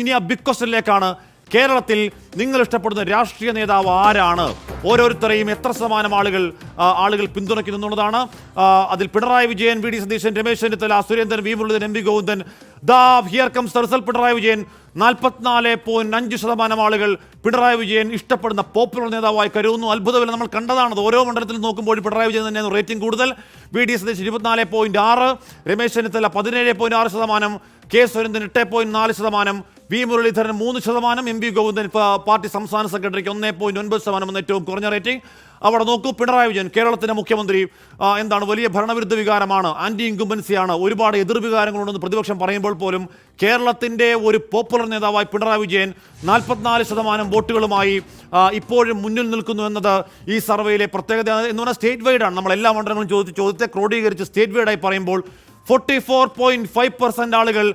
ഇനി ആ ബിഗ് ക്വസ്റ്റ്യനിലേക്കാണ്. കേരളത്തിൽ നിങ്ങൾ ഇഷ്ടപ്പെടുന്ന രാഷ്ട്രീയ നേതാവ് ആരാണ്? ഓരോരുത്തരെയും എത്ര ശതമാനം ആളുകൾ പിന്തുണയ്ക്കുന്നു എന്നുള്ളതാണ്. അതിൽ Pinarayi Vijayan, V D Satheesan, Ramesh Chennithala, Surendran, V Muraleedharan, M V Govindan. Here comes the result. Pinarayi Vijayan 44.5% ആളുകൾ പിണറായി വിജയൻ ഇഷ്ടപ്പെടുന്ന പോപ്പുലർ നേതാവായി കരുതുന്നു. അത്ഭുതമില്ല, നമ്മൾ കണ്ടതാണത്. ഓരോ മണ്ഡലത്തിൽ നോക്കുമ്പോൾ പിണറായി വിജയൻ തന്നെയാണ് റേറ്റിംഗ് കൂടുതൽ. V D Satheesan 24.6%, Ramesh Chennithala 17.6%, K Surendran 8.4%, V Muraleedharan 3%, M V Govindan party സംസ്ഥാന സെക്രട്ടറിക്ക് 1.9% ഏറ്റവും കുറഞ്ഞ റേറ്റിംഗ്. അവിടെ നോക്കൂ, പിണറായി വിജയൻ കേരളത്തിൻ്റെ മുഖ്യമന്ത്രി എന്താണ് വലിയ ഭരണവിരുദ്ധ വികാരമാണ്, ആന്റി ഇൻകുംബൻസിയാണ്, ഒരുപാട് എതിർവികാരങ്ങളുണ്ടെന്ന് പ്രതിപക്ഷം പറയുമ്പോൾ പോലും കേരളത്തിൻ്റെ ഒരു പോപ്പുലർ നേതാവായി പിണറായി വിജയൻ 44% വോട്ടുകളുമായി ഇപ്പോഴും മുന്നിൽ നിൽക്കുന്നു എന്നത് ഈ സർവേയിലെ പ്രത്യേകത എന്ന് പറഞ്ഞാൽ സ്റ്റേറ്റ് വൈഡാണ്. നമ്മൾ എല്ലാ മണ്ഡലങ്ങളും ചോദ്യത്തെ ക്രോഡീകരിച്ച് സ്റ്റേറ്റ് വൈഡായി പറയുമ്പോൾ 44.5% ആളുകൾ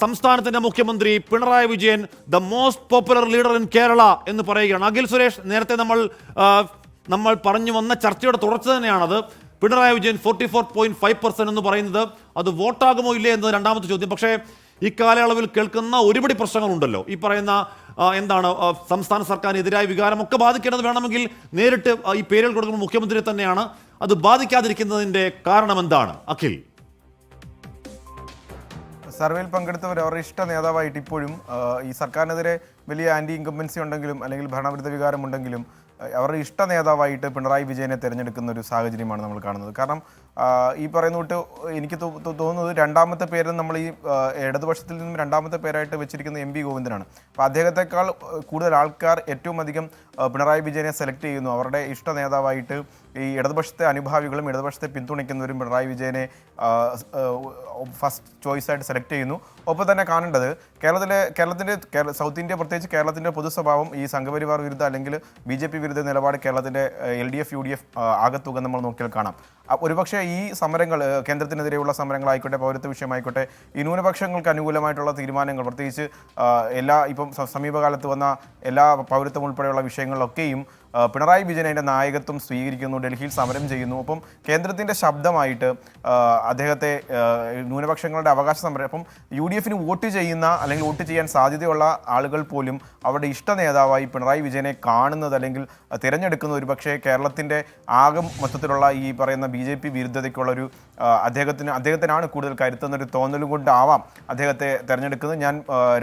സംസ്ഥാനത്തിന്റെ മുഖ്യമന്ത്രി Pinarayi Vijayan the most popular leader in Kerala എന്ന് പറയുകയാണ്. അഖിൽ സുരേഷ്, നേരത്തെ നമ്മൾ പറഞ്ഞു വന്ന ചർച്ചയുടെ തുടർച്ച തന്നെയാണത്. പിണറായി വിജയൻ 44.5% എന്ന് പറയുന്നത് അത് വോട്ടാകുമോ ഇല്ലേ എന്നത് രണ്ടാമത്തെ ചോദ്യം. പക്ഷേ ഈ കാലയളവിൽ കേൾക്കുന്ന ഒരുപടി പ്രശ്നങ്ങളുണ്ടല്ലോ. ഈ പറയുന്ന സംസ്ഥാന സർക്കാരിനെതിരായ വികാരമൊക്കെ ബാധിക്കേണ്ടത് വേണമെങ്കിൽ നേരിട്ട് ഈ പേരുകൾ കൊടുക്കുന്ന മുഖ്യമന്ത്രിയെ തന്നെയാണ്. അത് ബാധിക്കാതിരിക്കുന്നതിൻ്റെ കാരണം എന്താണ് അഖിൽ? സർവേയിൽ പങ്കെടുത്തവർ അവരുടെ ഇഷ്ട നേതാവായിട്ട് ഇപ്പോഴും ഈ സർക്കാരിനെതിരെ വലിയ ആൻറ്റി ഇൻകംബൻസി ഉണ്ടെങ്കിലും അല്ലെങ്കിൽ ഭരണവിരുദ്ധ വികാരമുണ്ടെങ്കിലും അവരുടെ ഇഷ്ട നേതാവായിട്ട് പിണറായി വിജയനെ തിരഞ്ഞെടുക്കുന്ന ഒരു സാഹചര്യമാണ് നമ്മൾ കാണുന്നത്. കാരണം ഈ പറയുന്ന തൊട്ട് എനിക്ക് തോന്നുന്നത് രണ്ടാമത്തെ പേര് നമ്മൾ ഈ ഇടതുപക്ഷത്തിൽ നിന്നും രണ്ടാമത്തെ പേരായിട്ട് വെച്ചിരിക്കുന്ന എം വി ഗോവിന്ദനാണ്. അപ്പോൾ അദ്ദേഹത്തെക്കാൾ കൂടുതൽ ആൾക്കാർ ഏറ്റവും അധികം പിണറായി വിജയനെ സെലക്ട് ചെയ്യുന്നു. അവരുടെ ഇഷ്ട നേതാവായിട്ട് ഈ ഇടതുപക്ഷത്തെ അനുഭാവികളും ഇടതുപക്ഷത്തെ പിന്തുണയ്ക്കുന്നവരും പിണറായി വിജയനെ ഫസ്റ്റ് ചോയ്സായിട്ട് സെലക്ട് ചെയ്യുന്നു. ഒപ്പം തന്നെ കാണേണ്ടത് കേരളത്തിൻ്റെ സൗത്ത് ഇന്ത്യ, പ്രത്യേകിച്ച് കേരളത്തിൻ്റെ പൊതുസ്വഭാവം ഈ സംഘപരിവാർ വിരുദ്ധ അല്ലെങ്കിൽ BJP വിരുദ്ധ നിലപാട് കേരളത്തിൻ്റെ LDF UDF ആകത്തുക നമ്മൾ നോക്കിയാൽ കാണാം. ഒരുപക്ഷെ ഈ സമരങ്ങൾ, കേന്ദ്രത്തിനെതിരെയുള്ള സമരങ്ങളായിക്കോട്ടെ, പൗരത്വ വിഷയമായിക്കോട്ടെ, ഈ ന്യൂനപക്ഷങ്ങൾക്ക് അനുകൂലമായിട്ടുള്ള തീരുമാനങ്ങൾ, പ്രത്യേകിച്ച് ഇപ്പം സമീപകാലത്ത് വന്ന എല്ലാ പൗരത്വം ഉൾപ്പെടെയുള്ള വിഷയങ്ങളിലൊക്കെയും പിണറായി വിജയൻ അതിൻ്റെ നായകത്വം സ്വീകരിക്കുന്നു, ഡൽഹിയിൽ സമരം ചെയ്യുന്നു. അപ്പം കേന്ദ്രത്തിൻ്റെ ശബ്ദമായിട്ട് അദ്ദേഹത്തെ ന്യൂനപക്ഷങ്ങളുടെ അവകാശ സമരം, അപ്പം UDF വോട്ട് ചെയ്യുന്ന അല്ലെങ്കിൽ വോട്ട് ചെയ്യാൻ സാധ്യതയുള്ള ആളുകൾ പോലും അവരുടെ ഇഷ്ട നേതാവായി പിണറായി വിജയനെ കാണുന്നത് അല്ലെങ്കിൽ തിരഞ്ഞെടുക്കുന്ന ഒരു പക്ഷേ കേരളത്തിൻ്റെ ആകെ മൊത്തത്തിലുള്ള ഈ പറയുന്ന BJP വിരുദ്ധതയ്ക്കുള്ളൊരു അദ്ദേഹത്തിനാണ് കൂടുതൽ കരുത്തുന്നൊരു തോന്നലും കൊണ്ടാവാം അദ്ദേഹത്തെ തിരഞ്ഞെടുക്കുന്നത്. ഞാൻ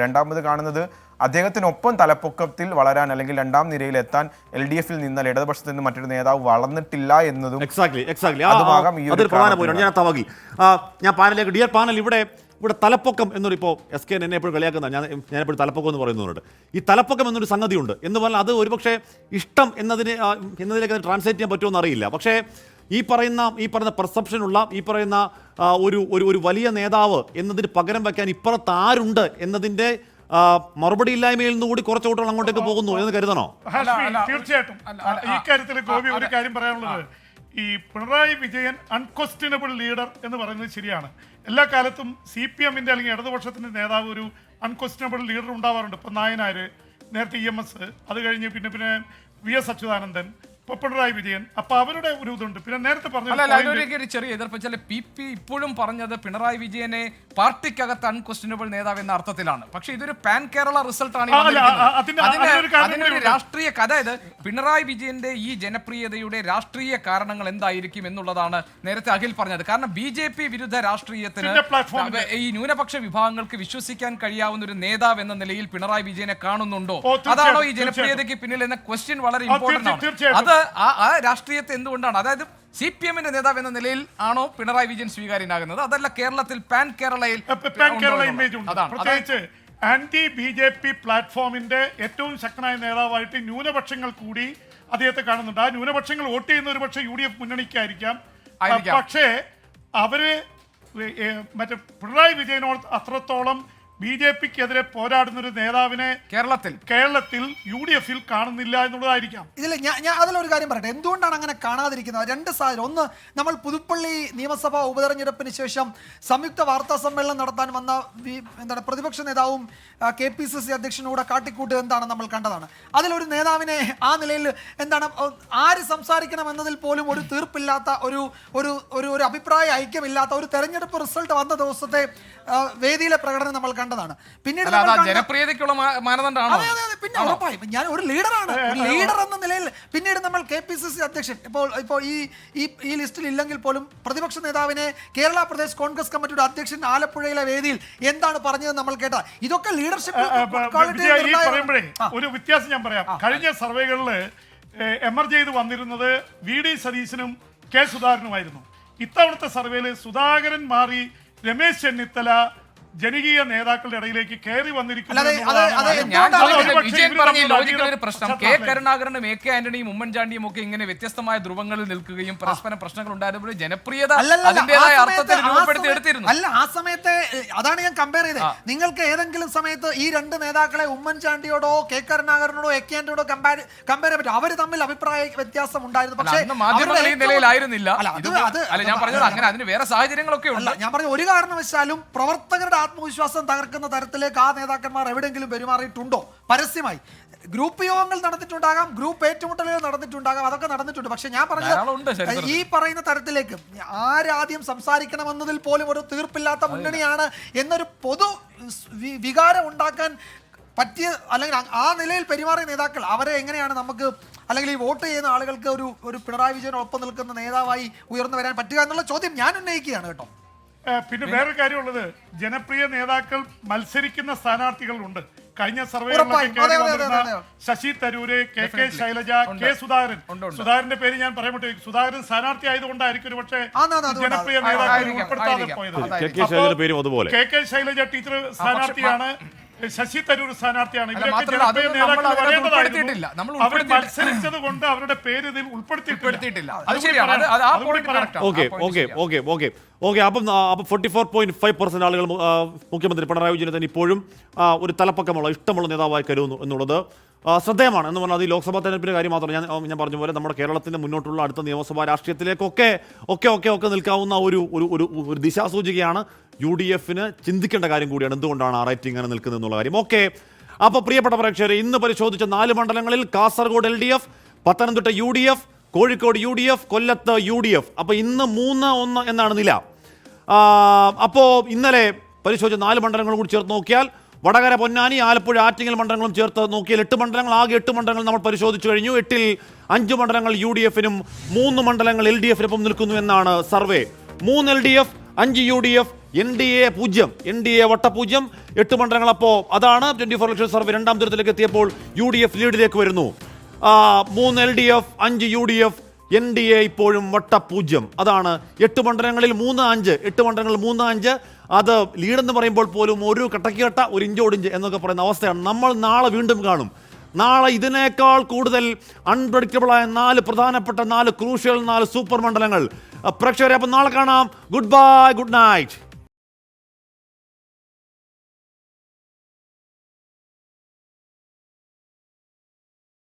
രണ്ടാമത് കാണുന്നത് അദ്ദേഹത്തിനൊപ്പം തലപ്പൊക്കത്തിൽ വളരാൻ അല്ലെങ്കിൽ രണ്ടാം നിരയിൽ എത്താൻ LDF-ൽ നിന്നാൽ ഇടതുപക്ഷത്തിൽ നിന്ന് മറ്റൊരു നേതാവ് വളർന്നിട്ടില്ല എന്നതും ഞാൻ പാനലിലേക്ക് ഡിയർ പാനൽ ഇവിടെ തലപ്പൊക്കം എന്നൊരു ഇപ്പോൾ SK എന്നെ എപ്പോഴും കളിയാക്കുന്ന ഞാനെപ്പോഴും തലപ്പൊക്കം എന്ന് പറയുന്നവരുണ്ട്. ഈ തലപ്പൊക്കം എന്നൊരു സംഗതിയുണ്ട് എന്ന് പറഞ്ഞാൽ അത് ഒരുപക്ഷെ ഇഷ്ടം എന്നതിലേക്ക് ട്രാൻസ്ലേറ്റ് ചെയ്യാൻ പറ്റുമോ എന്നറിയില്ല. പക്ഷേ ഈ പറയുന്ന പെർസെപ്ഷനുള്ള ഈ പറയുന്ന ഒരു വലിയ നേതാവ് എന്നതിന് പകരം വയ്ക്കാൻ ഇപ്പുറത്ത് ആരുണ്ട് എന്നതിൻ്റെ മറുപടി ഇല്ലായ്മയിൽ നിന്ന് കൂടി കുറച്ച് വോട്ടുകൾ അങ്ങോട്ടേക്ക് പോകുന്നു എന്ന് കരുതണോ? തീർച്ചയായിട്ടും ഈ കാര്യത്തിൽ ഗോപി ഒരു കാര്യം പറയാനുള്ളത്, ഈ പിണറായി വിജയൻ അൺക്വസ്റ്റ്യനബിൾ ലീഡർ എന്ന് പറയുന്നത് ശരിയാണ്. എല്ലാ കാലത്തും CPM-ന്റെ അല്ലെങ്കിൽ ഇടതുപക്ഷത്തിന്റെ നേതാവ് ഒരു അൺക്വസ്റ്റ്യനബിൾ ലീഡർ ഉണ്ടാവാറുണ്ട്. ഇപ്പം നായനാർ, നേരത്തെ EMS, അത് കഴിഞ്ഞ് പിന്നെ VS അച്യുതാനന്ദൻ, ഇപ്പോൾ പിണറായി വിജയൻ. അപ്പൊ അവരുടെ ഒരു ഇതുണ്ട്. പിന്നെ നേരത്തെ പറഞ്ഞ ചെറിയ എതിർപ്പ് വെച്ചാൽ PP ഇപ്പോഴും പറഞ്ഞത് പിണറായി വിജയനെ പാർട്ടിക്കകത്ത് അൺക്വസ്റ്റ്യനബിൾ നേതാവ് എന്ന അർത്ഥത്തിലാണ്. പക്ഷെ ഇതൊരു പാൻ കേരള റിസൾട്ടാണ്. അതിനൊരു രാഷ്ട്രീയ കഥ, അതായത് പിണറായി വിജയന്റെ ഈ ജനപ്രിയതയുടെ രാഷ്ട്രീയ കാരണങ്ങൾ എന്തായിരിക്കും എന്നുള്ളതാണ് നേരത്തെ അഖിൽ പറഞ്ഞത്. കാരണം BJP വിരുദ്ധ രാഷ്ട്രീയത്തിന് ഈ ന്യൂനപക്ഷ വിഭാഗങ്ങൾക്ക് വിശ്വസിക്കാൻ കഴിയാവുന്ന ഒരു നേതാവ് എന്ന നിലയിൽ പിണറായി വിജയനെ കാണുന്നുണ്ടോ? അതാണോ ഈ ജനപ്രിയതയ്ക്ക് പിന്നിൽ എന്ന ക്വസ്റ്റ്യൻ വളരെ ഇമ്പോർട്ടന്റ് ആണ്. അത് ആ രാഷ്ട്രീയത്തെ എന്തുകൊണ്ടാണ്, അതായത് CPM-ന്റെ നേതാവ് എന്ന നിലയിൽ ആണോ പിണറായി വിജയൻ സ്വീകാര്യനാകുന്നത്? അതല്ല കേരളത്തിൽ പാൻ കേരള ഇമേജ് ഉണ്ട്. പ്രത്യേകിച്ച് ആന്റി BJP പ്ലാറ്റ്ഫോമിന്റെ ഏറ്റവും ശക്തനായ നേതാവായിട്ട് ന്യൂനപക്ഷങ്ങൾ കൂടി അദ്ദേഹത്തെ കാണുന്നുണ്ട്. ആ ന്യൂനപക്ഷങ്ങൾ വോട്ട് ചെയ്യുന്ന ഒരു പക്ഷേ UDF മുന്നണിക്കായിരിക്കാം. പക്ഷേ അവര് മറ്റേ പിണറായി വിജയനോട് അത്രത്തോളം BJP-ക്കെതിരെ പോരാടുന്ന ഒരു നേതാവിനെ കേരളത്തിൽ UDF-ൽ കാണുന്നില്ല എന്നുള്ളതായിരിക്കാം. ഇതിൽ ഞാൻ അതിലൊരു കാര്യം പറയട്ടെ, എന്തുകൊണ്ടാണ് അങ്ങനെ കാണാതിരിക്കുന്നത്? രണ്ട് സാഹചര്യം. ഒന്ന്, നമ്മൾ പുതുപ്പള്ളി നിയമസഭാ ഉപതെരഞ്ഞെടുപ്പിന് ശേഷം സംയുക്ത വാർത്താ സമ്മേളനം നടത്താൻ വന്ന പ്രതിപക്ഷ നേതാവും KPCC അധ്യക്ഷനൂടെ കാട്ടിക്കൂട്ട് എന്താണ് നമ്മൾ കണ്ടതാണ്. അതിലൊരു നേതാവിനെ ആ നിലയിൽ ആര് സംസാരിക്കണം എന്നതിൽ പോലും ഒരു തീർപ്പില്ലാത്ത ഒരു അഭിപ്രായ ഐക്യമില്ലാത്ത ഒരു തെരഞ്ഞെടുപ്പ് റിസൾട്ട് വന്ന ദിവസത്തെ വേദിയിലെ പ്രകടനം നമ്മൾ കണ്ടതാണ്. പിന്നീട് അല്ല, നമ്മൾ അത് കണ്ട- ജനപ്രിയതയ്ക്കുള്ള മാനദണ്ഡമാണോ? അതെ, പിന്നെ ഉറപ്പായും ഞാൻ ഒരു ലീഡറാണ്, ഒരു ലീഡർ എന്ന നിലയിൽ. പിന്നീട് നമ്മൾ KPCC അധ്യക്ഷൻ ഇപ്പോൾ ഈ ലിസ്റ്റിൽ ഇല്ലെങ്കിൽ പോലും പ്രതിപക്ഷ നേതാവിനെ കേരള പ്രദേശ് കോൺഗ്രസ് കമ്മിറ്റിയുടെ അധ്യക്ഷൻ ആലപ്പുഴയിലെ വേദിയിൽ എന്താണ് പറഞ്ഞത് നമ്മൾ കേട്ട. ഇതൊക്കെ ലീഡർഷിപ്പ് പറയുമ്പോഴേ ഒരു വ്യത്യാസം ഞാൻ പറയാം. കഴിഞ്ഞ സർവേകളിൽ എമർജ് ചെയ്ത് വന്നിരുന്നത് VD സതീശനും K സുധാകരനുമായിരുന്നു. ഇത്തവണത്തെ സർവേയിൽ സുധാകരൻ മാറി രമേശ് ചെന്നിത്തല ജനകീയ നേതാക്കളുടെ ഇടയിലേക്ക് കയറി വന്നിരിക്കുന്നു. വിജയൻ പറഞ്ഞ ലോജിക്കൽ ഒരു പ്രശ്നം, K കരുണാകരനും AK ആന്റണിയും ഉമ്മൻചാണ്ടിയും ഒക്കെ ഇങ്ങനെ വ്യത്യസ്തമായ ധ്രുവങ്ങളിൽ നിൽക്കുകയും പരസ്പരം പ്രശ്നങ്ങൾ ഉണ്ടായപ്പോൾ ജനപ്രിയത അതിന്റേതായ അർത്ഥത്തിൽ രൂപപ്പെടുത്തി എടുത്തിരുന്നു. അല്ല, ആ സമയത്ത് അതാണ് ഞാൻ കമ്പയർ ചെയ്തത്. നിങ്ങൾക്ക് ഏതെങ്കിലും സമയത്ത് ഈ രണ്ട് നേതാക്കളെ ഉമ്മൻചാണ്ടിയോടോ K കരുണാകരനോടോ AK ആന്റണിയോടോ കമ്പയർ ചെയ്യാൻ പറ്റും? അവർ തമ്മിൽ അഭിപ്രായ വ്യത്യാസം ഉണ്ടായിരുന്നു. പക്ഷേ മാധ്യമങ്ങൾ ഈ നിലയിലായിരുന്നില്ല. അല്ല, ഞാൻ പറഞ്ഞത് അങ്ങനെ അതിന് വേറെ സാഹചര്യങ്ങളൊക്കെ ഉണ്ട്. ഞാൻ പറഞ്ഞ ഒരു കാരണവശാലും പ്രവർത്തകരുടെ ആത്മവിശ്വാസം തകർക്കുന്ന തരത്തിലേക്ക് ആ നേതാക്കന്മാർ എവിടെയെങ്കിലും പെരുമാറിയിട്ടുണ്ടോ? പരസ്യമായി ഗ്രൂപ്പ് യോഗങ്ങൾ നടന്നിട്ടുണ്ടാകാം, ഗ്രൂപ്പ് ഏറ്റുമുട്ടലുകൾ നടന്നിട്ടുണ്ടാകാം, അതൊക്കെ നടന്നിട്ടുണ്ട്. പക്ഷെ ഞാൻ പറഞ്ഞത് ഈ പറയുന്ന തരത്തിലേക്ക് ആരാദ്യം സംസാരിക്കണമെന്നതിൽ പോലും ഒരു തീർപ്പില്ലാത്ത മുന്നണിയാണ് എന്നൊരു പൊതു വികാരം ഉണ്ടാക്കാൻ പറ്റിയ, അല്ലെങ്കിൽ ആ നിലയിൽ പെരുമാറിയ നേതാക്കൾ അവരെ എങ്ങനെയാണ് നമുക്ക്, അല്ലെങ്കിൽ ഈ വോട്ട് ചെയ്യുന്ന ആളുകൾക്ക് ഒരു പിണറായി വിജയനൊപ്പം നിൽക്കുന്ന നേതാവായി ഉയർന്നു വരാൻ പറ്റുക എന്നുള്ള ചോദ്യം ഞാൻ ഉന്നയിക്കുകയാണ് കേട്ടോ. പിന്നെ വേറൊരു കാര്യമുള്ളത്, ജനപ്രിയ നേതാക്കൾ മത്സരിക്കുന്ന സ്ഥാനാർത്ഥികളുണ്ട്. കഴിഞ്ഞ സർവേകളിലൊക്കെ ശശി തരൂര്, KK ശൈലജ, K സുധാകരന്റെ പേര് ഞാൻ പറയാൻ പറ്റും. സുധാകരൻ സ്ഥാനാർത്ഥി ആയതുകൊണ്ടായിരിക്കും ഒരു പക്ഷേ ജനപ്രിയ നേതാക്കൾ ഉൾപ്പെടുത്താതെ പോയത്. KK ശൈലജ ടീച്ചർ സ്ഥാനാർത്ഥിയാണ്, ശശി തരൂർ സ്ഥാനാർത്ഥിയാണ്. അവർ മത്സരിച്ചത് കൊണ്ട് അവരുടെ പേര് ഇതിൽ ഉൾപ്പെടുത്തിയിട്ടില്ല. അപ്പം 44.5% ആളുകൾ മുഖ്യമന്ത്രി പിണറായി വിജയനെ തന്നെ ഇപ്പോഴും ഒരു തലപ്പക്കമുള്ള ഇഷ്ടമുള്ള നേതാവായി കരുതുന്നു എന്നുള്ളത് ശ്രദ്ധേയമാണ്. എന്ന് പറഞ്ഞാൽ അത് ഈ ലോക്സഭാ തെരഞ്ഞെടുപ്പിന്റെ കാര്യം മാത്രമല്ല, ഞാൻ പറഞ്ഞ പോലെ നമ്മുടെ കേരളത്തിന്റെ മുന്നോട്ടുള്ള അടുത്ത നിയമസഭാ രാഷ്ട്രീയത്തിലേക്കൊക്കെ നിൽക്കാവുന്ന ഒരു ദിശാസൂചികയാണ്. UDFന് ചിന്തിക്കേണ്ട കാര്യം കൂടിയാണ് എന്തുകൊണ്ടാണ് ആ റേറ്റിംഗ് അങ്ങനെ നിൽക്കുന്നത് എന്നുള്ള കാര്യം. അപ്പോൾ പ്രിയപ്പെട്ട പ്രേക്ഷകരെ, ഇന്ന് പരിശോധിച്ച 4 മണ്ഡലങ്ങളിൽ Kasaragod LDF, Pathanamthitta UDF, Kozhikode UDF, കൊല്ലത്ത് UDF. അപ്പോൾ ഇന്ന് 3-1 എന്നാണ് നില. അപ്പോൾ ഇന്നലെ പരിശോധിച്ച 4 മണ്ഡലങ്ങളും കൂടി ചേർത്ത് നോക്കിയാൽ വടകര, പൊന്നാനി, ആലപ്പുഴ, ആറ്റിങ്ങൽ മണ്ഡലങ്ങളും ചേർത്ത് നോക്കിയാൽ 8 മണ്ഡലങ്ങൾ. ആകെ 8 മണ്ഡലങ്ങൾ നമ്മൾ പരിശോധിച്ചു കഴിഞ്ഞു. 8-ൽ 5 മണ്ഡലങ്ങൾ UDFനും 3 മണ്ഡലങ്ങൾ LDFനൊപ്പം നിൽക്കുന്നു എന്നാണ് survey. 3 LDF, 5 UDF, NDA 0, NDA വട്ട 0, 8 മണ്ഡലങ്ങൾ. അപ്പോൾ അതാണ് 24 ലക്ഷം സർവേ രണ്ടാം തരത്തിലേക്ക് എത്തിയപ്പോൾ UDF ലീഡിലേക്ക് വരുന്നു. 3 LDF, 5 UDF, NDA ഇപ്പോഴും വട്ട 0. അതാണ് 8 മണ്ഡലങ്ങളിൽ 3-5, 8 മണ്ഡലങ്ങളിൽ 3-5. അത് ലീഡെന്ന് പറയുമ്പോൾ പോലും ഒരു കട്ട ഒരു ഇഞ്ചോടിഞ്ച് എന്നൊക്കെ പറയുന്ന അവസ്ഥയാണ്. നമ്മൾ നാളെ വീണ്ടും കാണും. നാളെ ഇതിനേക്കാൾ കൂടുതൽ അൺപ്രഡിക്റ്റബിളായ 4 പ്രധാനപ്പെട്ട 4 ക്രൂഷ്യൽ 4 സൂപ്പർ മണ്ഡലങ്ങൾ. പ്രേക്ഷകരെ, അപ്പം നാളെ കാണാം. Good bye, good night.